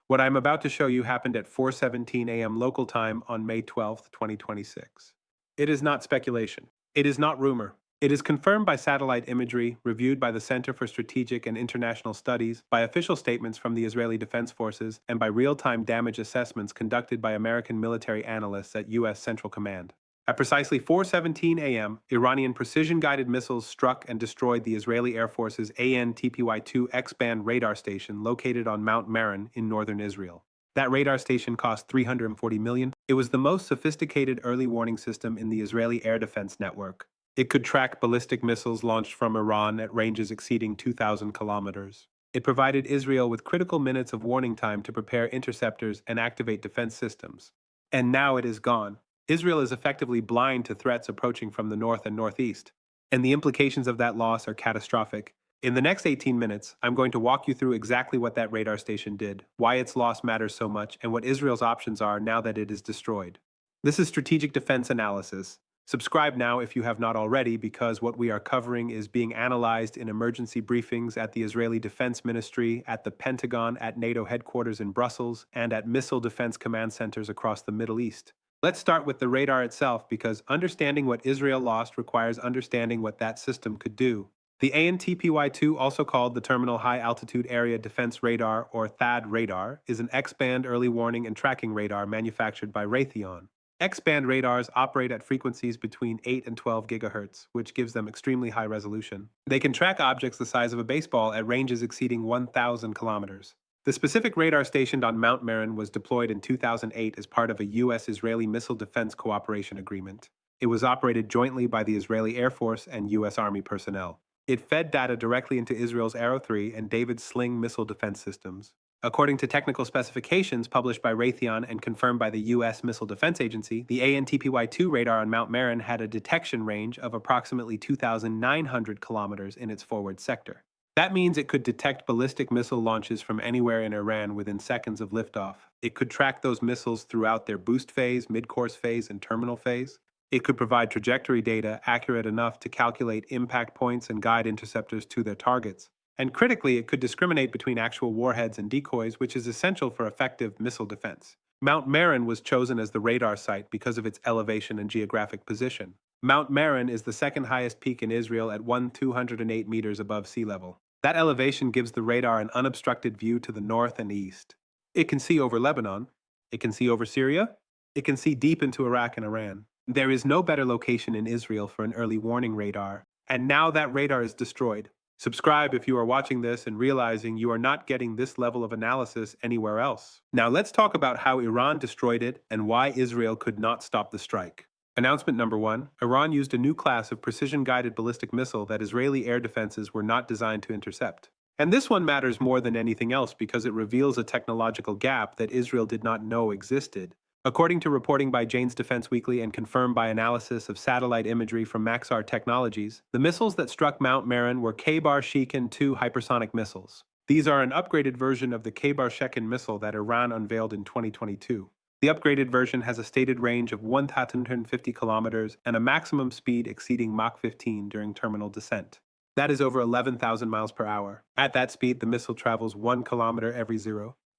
What I'm about to show you happened at 4:17 a.m. local time on May 12th, 2026. It is not speculation. It is not rumor. It is confirmed by satellite imagery, reviewed by the Center for Strategic and International Studies, by official statements from the Israeli Defense Forces, and by real-time damage assessments conducted by American military analysts at U.S. Central Command. At precisely 4:17 a.m., Iranian precision-guided missiles struck and destroyed the Israeli Air Force's AN/TPY-2 X-band radar station located on Mount Meron in northern Israel. That radar station cost $340 million. It was the most sophisticated early warning system in the Israeli air defense network. It could track ballistic missiles launched from Iran at ranges exceeding 2,000 kilometers. It provided Israel with critical minutes of warning time to prepare interceptors and activate defense systems. And now it is gone. Israel is effectively blind to threats approaching from the north and northeast, and the implications of that loss are catastrophic. In the next 18 minutes, I'm going to walk you through exactly what that radar station did, why its loss matters so much, and what Israel's options are now that it is destroyed. This is Strategic Defense Analysis. Subscribe now if you have not already, because what we are covering is being analyzed in emergency briefings at the Israeli Defense Ministry, at the Pentagon, at NATO headquarters in Brussels, and at missile defense command centers across the Middle East. Let's start with the radar itself, because understanding what Israel lost requires understanding what that system could do. The AN/TPY-2, also called the Terminal High Altitude Area Defense Radar, or THAAD radar, is an X-band early warning and tracking radar manufactured by Raytheon. X-band radars operate at frequencies between 8 and 12 gigahertz, which gives them extremely high resolution. They can track objects the size of a baseball at ranges exceeding 1,000 kilometers. The specific radar stationed on Mount Meron was deployed in 2008 as part of a U.S.-Israeli Missile Defense Cooperation Agreement. It was operated jointly by the Israeli Air Force and U.S. Army personnel. It fed data directly into Israel's Arrow 3 and David's Sling missile defense systems. According to technical specifications published by Raytheon and confirmed by the U.S. Missile Defense Agency, the AN/TPY-2 radar on Mount Meron had a detection range of approximately 2,900 kilometers in its forward sector. That means it could detect ballistic missile launches from anywhere in Iran within seconds of liftoff. It could track those missiles throughout their boost phase, mid-course phase, and terminal phase. It could provide trajectory data accurate enough to calculate impact points and guide interceptors to their targets. And critically, it could discriminate between actual warheads and decoys, which is essential for effective missile defense. Mount Meron was chosen as the radar site because of its elevation and geographic position. Mount Meron is the second highest peak in Israel at 1,208 meters above sea level. That elevation gives the radar an unobstructed view to the north and east. It can see over Lebanon. It can see over Syria. It can see deep into Iraq and Iran. There is no better location in Israel for an early warning radar. And now that radar is destroyed. Subscribe if you are watching this and realizing you are not getting this level of analysis anywhere else. Now let's talk about how Iran destroyed it and why Israel could not stop the strike. Announcement number 1, Iran used a new class of precision-guided ballistic missile that Israeli air defenses were not designed to intercept. And this one matters more than anything else because it reveals a technological gap that Israel did not know existed. According to reporting by Jane's Defense Weekly and confirmed by analysis of satellite imagery from Maxar Technologies, the missiles that struck Mount Meron were Khaybar-Shikan-2 hypersonic missiles. These are an upgraded version of the Khaybar-Shikan missile that Iran unveiled in 2022. The upgraded version has a stated range of 1,250 kilometers and a maximum speed exceeding Mach 15 during terminal descent. That is over 11,000 miles per hour. At that speed, the missile travels 1 kilometer every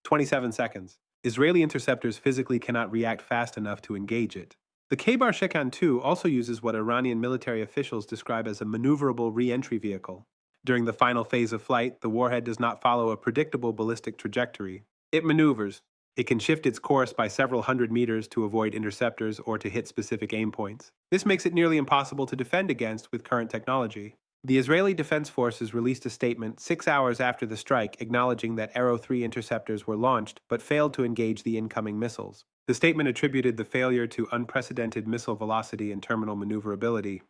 27 seconds. Israeli interceptors physically cannot react fast enough to engage it. The Khaybar-Shikan-2 also uses what Iranian military officials describe as a maneuverable re-entry vehicle. During the final phase of flight, the warhead does not follow a predictable ballistic trajectory. It maneuvers. It can shift its course by several hundred meters to avoid interceptors or to hit specific aim points. This makes it nearly impossible to defend against with current technology. The Israeli Defense Forces released a statement 6 hours after the strike acknowledging that Arrow 3 interceptors were launched but failed to engage the incoming missiles. The statement attributed the failure to unprecedented missile velocity and terminal maneuverability.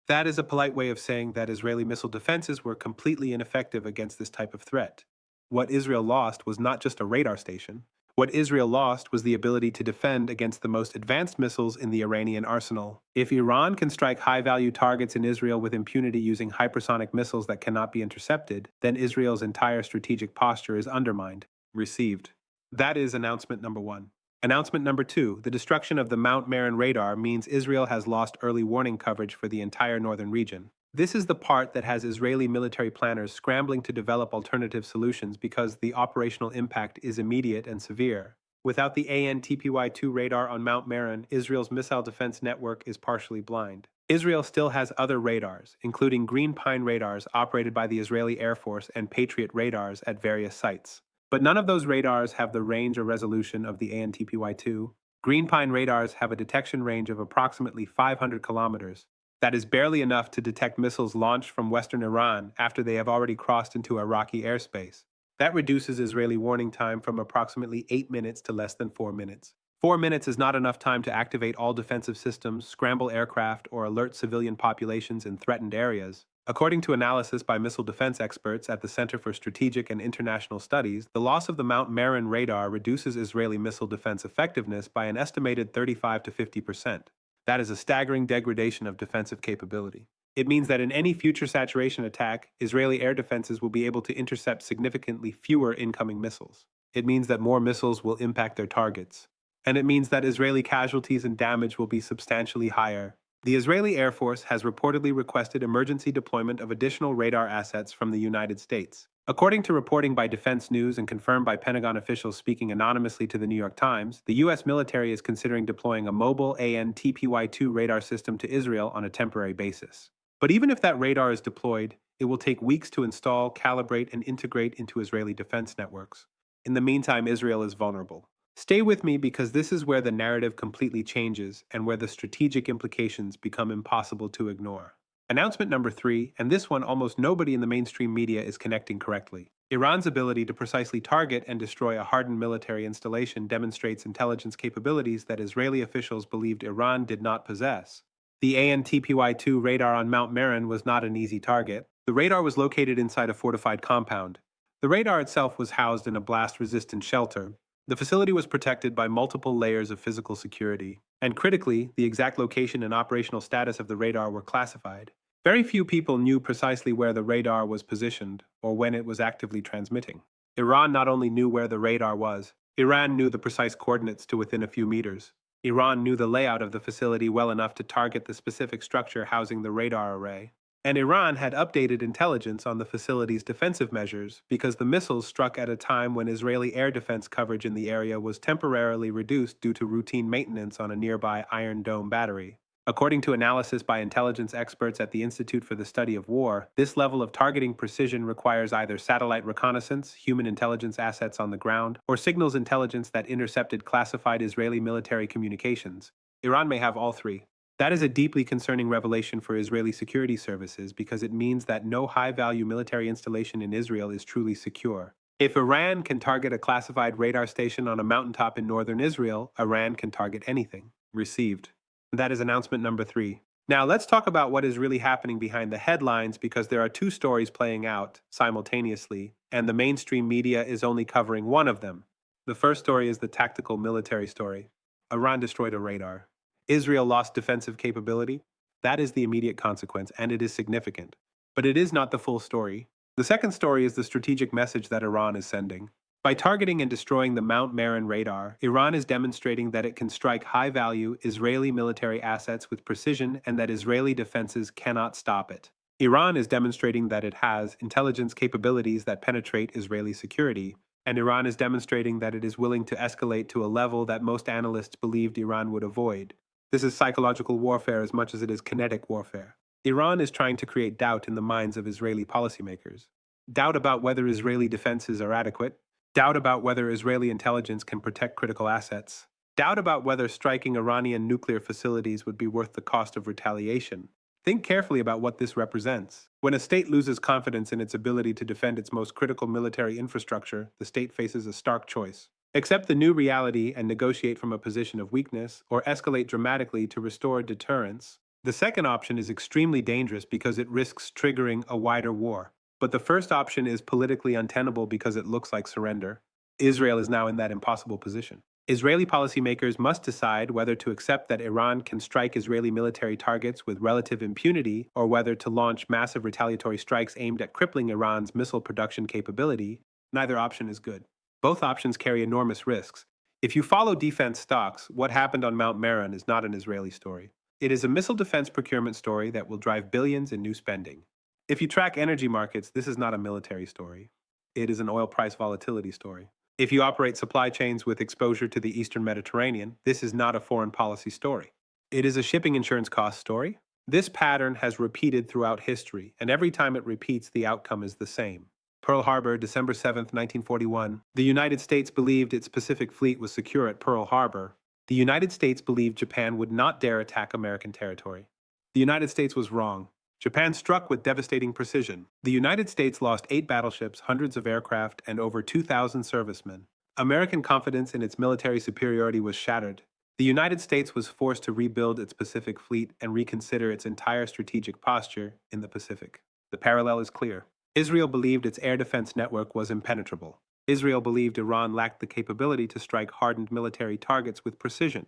That is a polite way of saying that Israeli missile defenses were completely ineffective against this type of threat. What Israel lost was not just a radar station. What Israel lost was the ability to defend against the most advanced missiles in the Iranian arsenal. If Iran can strike high-value targets in Israel with impunity using hypersonic missiles that cannot be intercepted, then Israel's entire strategic posture is undermined. Received. That is announcement number 1. Announcement number 2, the destruction of the Mount Meron radar means Israel has lost early warning coverage for the entire northern region. This is the part that has Israeli military planners scrambling to develop alternative solutions because the operational impact is immediate and severe. Without the ANTPY-2 radar on Mount Meron, Israel's missile defense network is partially blind. Israel still has other radars, including Green Pine radars operated by the Israeli Air Force and Patriot radars at various sites. But none of those radars have the range or resolution of the ANTPY-2. Green Pine radars have a detection range of approximately 500 kilometers. That is barely enough to detect missiles launched from western Iran after they have already crossed into Iraqi airspace. That reduces Israeli warning time from approximately 8 minutes to less than 4 minutes. 4 minutes is not enough time to activate all defensive systems, scramble aircraft, or alert civilian populations in threatened areas. According to analysis by missile defense experts at the Center for Strategic and International Studies, the loss of the Mount Meron radar reduces Israeli missile defense effectiveness by an estimated 35 to 50%. That is a staggering degradation of defensive capability. It means that in any future saturation attack, Israeli air defenses will be able to intercept significantly fewer incoming missiles. It means that more missiles will impact their targets. And it means that Israeli casualties and damage will be substantially higher. The Israeli Air Force has reportedly requested emergency deployment of additional radar assets from the United States. According to reporting by Defense News and confirmed by Pentagon officials speaking anonymously to the New York Times, the U.S. military is considering deploying a mobile AN-TPY-2 radar system to Israel on a temporary basis. But even if that radar is deployed, it will take weeks to install, calibrate, and integrate into Israeli defense networks. In the meantime, Israel is vulnerable. Stay with me because this is where the narrative completely changes and where the strategic implications become impossible to ignore. Announcement number 3, and this one almost nobody in the mainstream media is connecting correctly. Iran's ability to precisely target and destroy a hardened military installation demonstrates intelligence capabilities that Israeli officials believed Iran did not possess. The AN-TPY-2 radar on Mount Meron was not an easy target. The radar was located inside a fortified compound. The radar itself was housed in a blast-resistant shelter. The facility was protected by multiple layers of physical security, and critically, the exact location and operational status of the radar were classified. Very few people knew precisely where the radar was positioned or when it was actively transmitting. Iran not only knew where the radar was, Iran knew the precise coordinates to within a few meters. Iran knew the layout of the facility well enough to target the specific structure housing the radar array. And Iran had updated intelligence on the facility's defensive measures because the missiles struck at a time when Israeli air defense coverage in the area was temporarily reduced due to routine maintenance on a nearby Iron Dome battery. According to analysis by intelligence experts at the Institute for the Study of War, this level of targeting precision requires either satellite reconnaissance, human intelligence assets on the ground, or signals intelligence that intercepted classified Israeli military communications. Iran may have all three. That is a deeply concerning revelation for Israeli security services because it means that no high-value military installation in Israel is truly secure. If Iran can target a classified radar station on a mountaintop in northern Israel, Iran can target anything. Received. That is announcement number 3. Now let's talk about what is really happening behind the headlines because there are 2 stories playing out simultaneously, and the mainstream media is only covering one of them. The first story is the tactical military story. Iran destroyed a radar. Israel lost defensive capability. That is the immediate consequence, and it is significant. But it is not the full story. The second story is the strategic message that Iran is sending. By targeting and destroying the Mount Meron radar, Iran is demonstrating that it can strike high-value Israeli military assets with precision and that Israeli defenses cannot stop it. Iran is demonstrating that it has intelligence capabilities that penetrate Israeli security, and Iran is demonstrating that it is willing to escalate to a level that most analysts believed Iran would avoid. This is psychological warfare as much as it is kinetic warfare. Iran is trying to create doubt in the minds of Israeli policymakers. Doubt about whether Israeli defenses are adequate. Doubt about whether Israeli intelligence can protect critical assets. Doubt about whether striking Iranian nuclear facilities would be worth the cost of retaliation. Think carefully about what this represents. When a state loses confidence in its ability to defend its most critical military infrastructure, the state faces a stark choice. Accept the new reality and negotiate from a position of weakness, or escalate dramatically to restore deterrence. The second option is extremely dangerous because it risks triggering a wider war. But the first option is politically untenable because it looks like surrender. Israel is now in that impossible position. Israeli policymakers must decide whether to accept that Iran can strike Israeli military targets with relative impunity or whether to launch massive retaliatory strikes aimed at crippling Iran's missile production capability. Neither option is good. Both options carry enormous risks. If you follow defense stocks, what happened on Mount Meron is not an Israeli story. It is a missile defense procurement story that will drive billions in new spending. If you track energy markets, this is not a military story. It is an oil price volatility story. If you operate supply chains with exposure to the Eastern Mediterranean, this is not a foreign policy story. It is a shipping insurance cost story. This pattern has repeated throughout history, and every time it repeats, the outcome is the same. Pearl Harbor, December 7, 1941. The United States believed its Pacific Fleet was secure at Pearl Harbor. The United States believed Japan would not dare attack American territory. The United States was wrong. Japan struck with devastating precision. The United States lost 8 battleships, hundreds of aircraft, and over 2,000 servicemen. American confidence in its military superiority was shattered. The United States was forced to rebuild its Pacific Fleet and reconsider its entire strategic posture in the Pacific. The parallel is clear. Israel believed its air defense network was impenetrable. Israel believed Iran lacked the capability to strike hardened military targets with precision.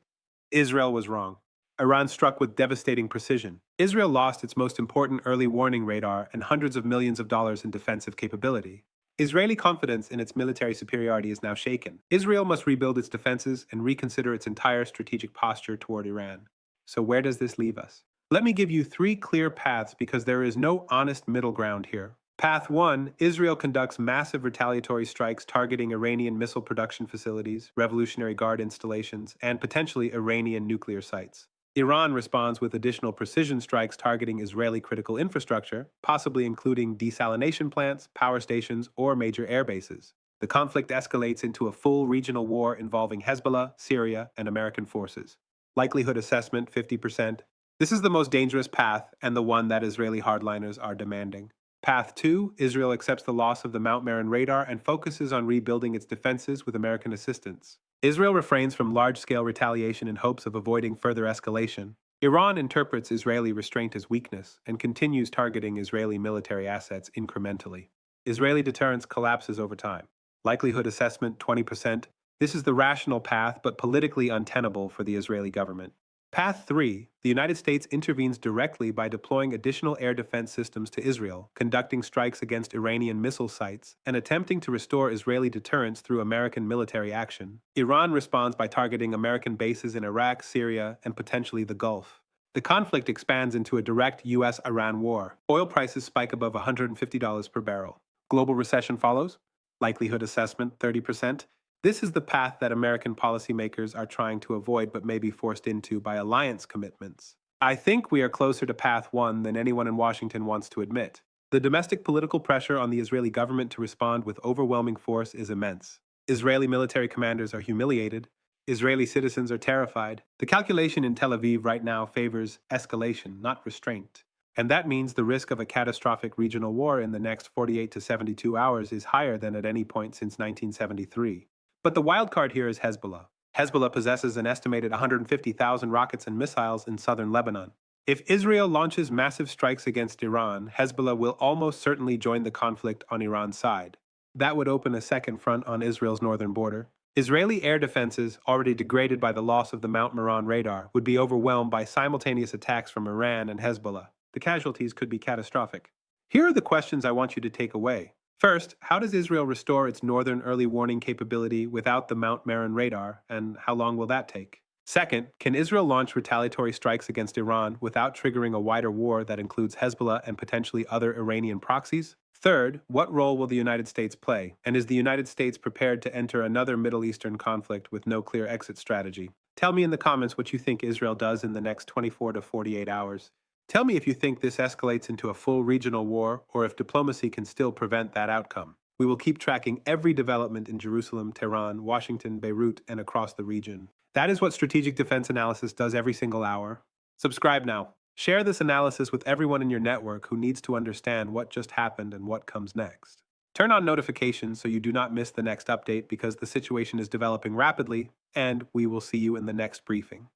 Israel was wrong. Iran struck with devastating precision. Israel lost its most important early warning radar and hundreds of millions of dollars in defensive capability. Israeli confidence in its military superiority is now shaken. Israel must rebuild its defenses and reconsider its entire strategic posture toward Iran. So where does this leave us? Let me give you 3 clear paths because there is no honest middle ground here. Path 1, Israel conducts massive retaliatory strikes targeting Iranian missile production facilities, Revolutionary Guard installations, and potentially Iranian nuclear sites. Iran responds with additional precision strikes targeting Israeli critical infrastructure, possibly including desalination plants, power stations, or major air bases. The conflict escalates into a full regional war involving Hezbollah, Syria, and American forces. Likelihood assessment 50%. This is the most dangerous path and the one that Israeli hardliners are demanding. Path 2, Israel accepts the loss of the Mount Meron radar and focuses on rebuilding its defenses with American assistance. Israel refrains from large-scale retaliation in hopes of avoiding further escalation. Iran interprets Israeli restraint as weakness and continues targeting Israeli military assets incrementally. Israeli deterrence collapses over time. Likelihood assessment 20%. This is the rational path but politically untenable for the Israeli government. Path 3, the United States intervenes directly by deploying additional air defense systems to Israel, conducting strikes against Iranian missile sites, and attempting to restore Israeli deterrence through American military action. Iran responds by targeting American bases in Iraq, Syria, and potentially the Gulf. The conflict expands into a direct U.S.-Iran war. Oil prices spike above $150 per barrel. Global recession follows. Likelihood assessment 30%. This is the path that American policymakers are trying to avoid but may be forced into by alliance commitments. I think we are closer to path 1 than anyone in Washington wants to admit. The domestic political pressure on the Israeli government to respond with overwhelming force is immense. Israeli military commanders are humiliated. Israeli citizens are terrified. The calculation in Tel Aviv right now favors escalation, not restraint. And that means the risk of a catastrophic regional war in the next 48 to 72 hours is higher than at any point since 1973. But the wild card here is Hezbollah. Hezbollah possesses an estimated 150,000 rockets and missiles in southern Lebanon. If Israel launches massive strikes against Iran, Hezbollah will almost certainly join the conflict on Iran's side. That would open a second front on Israel's northern border. Israeli air defenses, already degraded by the loss of the Mount Meron radar, would be overwhelmed by simultaneous attacks from Iran and Hezbollah. The casualties could be catastrophic. Here are the questions I want you to take away. First, how does Israel restore its northern early warning capability without the Mount Meron radar, and how long will that take? Second, can Israel launch retaliatory strikes against Iran without triggering a wider war that includes Hezbollah and potentially other Iranian proxies? Third, what role will the United States play, and is the United States prepared to enter another Middle Eastern conflict with no clear exit strategy? Tell me in the comments what you think Israel does in the next 24 to 48 hours. Tell me if you think this escalates into a full regional war or if diplomacy can still prevent that outcome. We will keep tracking every development in Jerusalem, Tehran, Washington, Beirut, and across the region. That is what Strategic Defense Analysis does every single hour. Subscribe now. Share this analysis with everyone in your network who needs to understand what just happened and what comes next. Turn on notifications so you do not miss the next update because the situation is developing rapidly, and we will see you in the next briefing.